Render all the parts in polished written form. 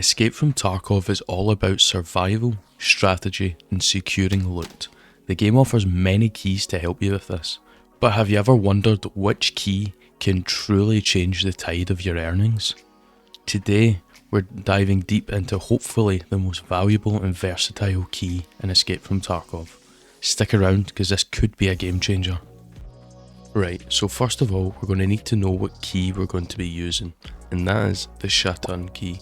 Escape from Tarkov is all about survival, strategy, and securing loot. The game offers many keys to help you with this, but have you ever wondered which key can truly change the tide of your earnings? Today, we're diving deep into hopefully the most valuable and versatile key in Escape from Tarkov. Stick around because this could be a game changer. Right, so first of all, we're going to need to know what key we're going to be using, and that is the Shatan key.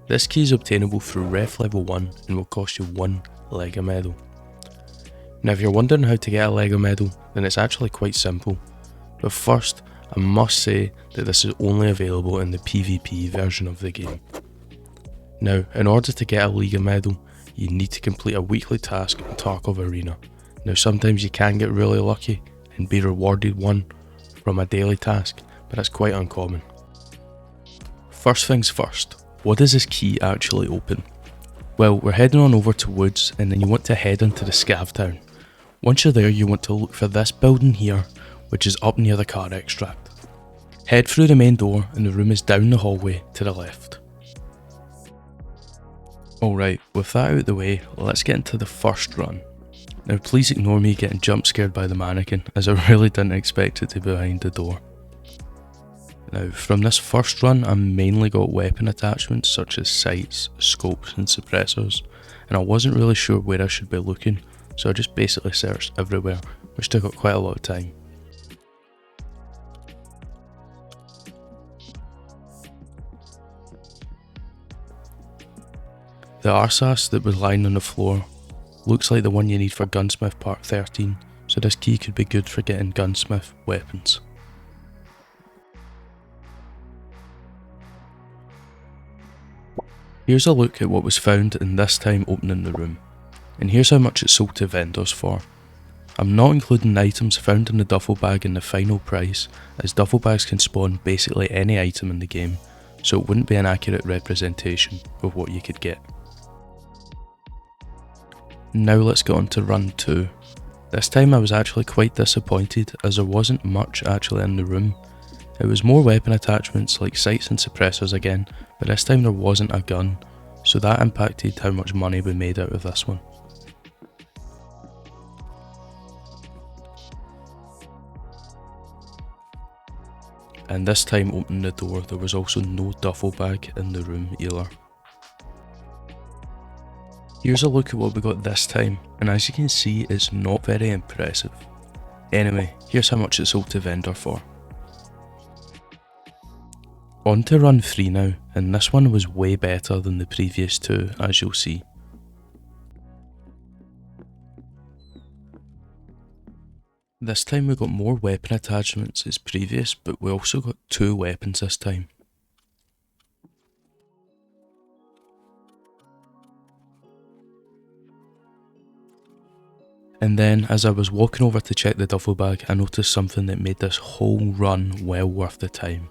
This key is obtainable through ref level 1 and will cost you 1 Lega Medal. Now if you're wondering how to get a Lega Medal, then it's actually quite simple. But first, I must say that this is only available in the PvP version of the game. Now, in order to get a Lega Medal, you need to complete a weekly task in Tarkov Arena. Now sometimes you can get really lucky and be rewarded one from a daily task, but that's quite uncommon. First things first. What does this key actually open? Well, we're heading on over to Woods and then you want to head into the Scav town. Once you're there, you want to look for this building here, which is up near the car extract. Head through the main door and the room is down the hallway to the left. Alright, with that out of the way, let's get into the first run. Now please ignore me getting jump scared by the mannequin, as I really didn't expect it to be behind the door. Now, from this first run, I mainly got weapon attachments such as sights, scopes and suppressors, and I wasn't really sure where I should be looking, so I just basically searched everywhere, which took up quite a lot of time. The RSAS that was lying on the floor looks like the one you need for Gunsmith Part 13, so this key could be good for getting gunsmith weapons. Here's a look at what was found in this time opening the room, and here's how much it sold to vendors for. I'm not including the items found in the duffel bag in the final price, as duffel bags can spawn basically any item in the game, so it wouldn't be an accurate representation of what you could get. Now let's get on to run 2. This time I was actually quite disappointed as there wasn't much actually in the room. It was more weapon attachments like sights and suppressors again, but this time there wasn't a gun, so that impacted how much money we made out of this one. And this time opening the door, there was also no duffel bag in the room either. Here's a look at what we got this time, and as you can see, it's not very impressive. Anyway, here's how much it sold to vendor for. On to run 3 now, and this one was way better than the previous 2, as you'll see. This time we got more weapon attachments as previous, but we also got 2 weapons this time. And then, as I was walking over to check the duffel bag, I noticed something that made this whole run well worth the time.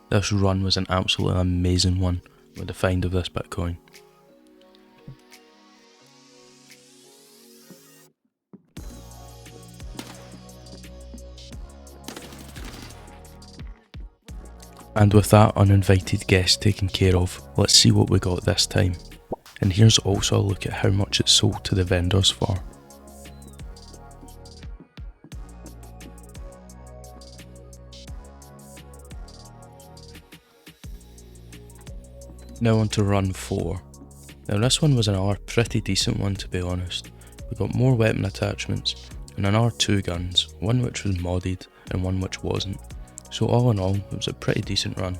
This run was an absolutely amazing one with the find of this Bitcoin. And with that uninvited guest taken care of, let's see what we got this time. And here's also a look at how much it sold to the vendors for. Now on to run 4. Now this one was another pretty decent one, to be honest. We got more weapon attachments and another 2 guns, one which was modded and one which wasn't. So all in all, it was a pretty decent run.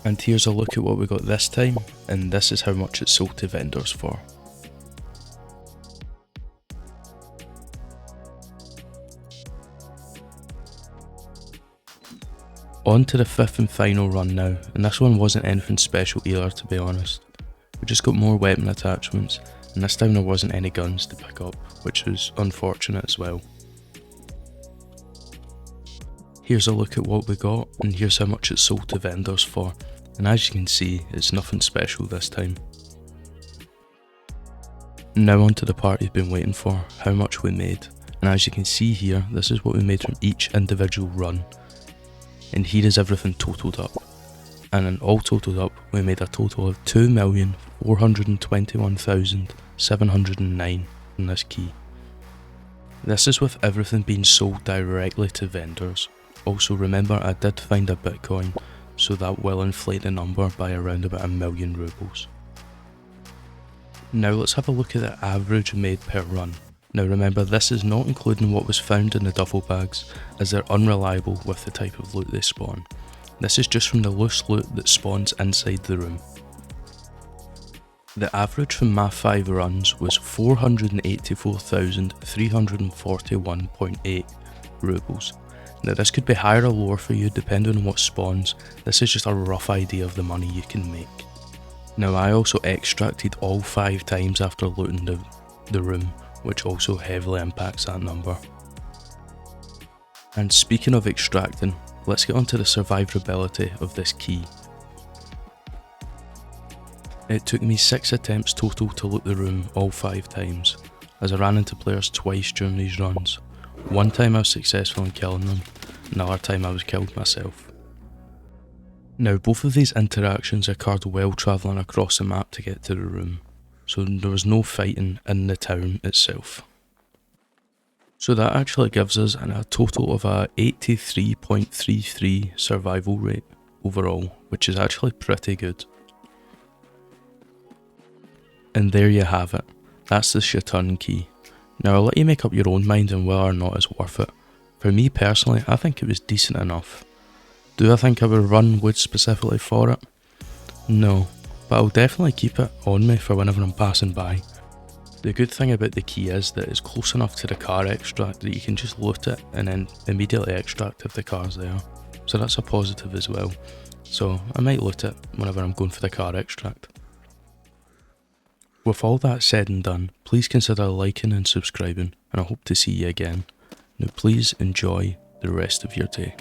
And here's a look at what we got this time, and this is how much it sold to vendors for. On to the 5th and final run now, and this one wasn't anything special either, to be honest. We just got more weapon attachments, and this time there wasn't any guns to pick up, which was unfortunate as well. Here's a look at what we got, and here's how much it sold to vendors for, and as you can see, it's nothing special this time. Now on to the part you've been waiting for, how much we made, and as you can see here, this is what we made from each individual run. And here is everything totaled up. And in all totaled up, we made a total of 2,421,709 from this key. This is with everything being sold directly to vendors. Also remember, I did find a Bitcoin, so that will inflate the number by around about 1,000,000 rubles. Now let's have a look at the average made per run. Now remember, this is not including what was found in the duffel bags, as they're unreliable with the type of loot they spawn. This is just from the loose loot that spawns inside the room. The average from my 5 runs was 484,341.8 rubles. Now this could be higher or lower for you depending on what spawns. This is just a rough idea of the money you can make. Now I also extracted all 5 times after looting the room, which also heavily impacts that number. And speaking of extracting, let's get onto the survivability of this key. It took me 6 attempts total to loot the room all 5 times, as I ran into players twice during these runs. One time I was successful in killing them, another time I was killed myself. Now both of these interactions occurred while travelling across the map to get to the room, so there was no fighting in the town itself. So that actually gives us a total of a 83.33 survival rate overall, which is actually pretty good. And there you have it, that's the Shaturn key. Now I'll let you make up your own mind on whether or not it's worth it. For me personally, I think it was decent enough. Do I think I would run wood specifically for it? No, but I'll definitely keep it on me for whenever I'm passing by. The good thing about the key is that it's close enough to the car extract that you can just loot it and then immediately extract if the car's there. So that's a positive as well. So I might loot it whenever I'm going for the car extract. With all that said and done, please consider liking and subscribing, and I hope to see you again. Now please enjoy the rest of your day.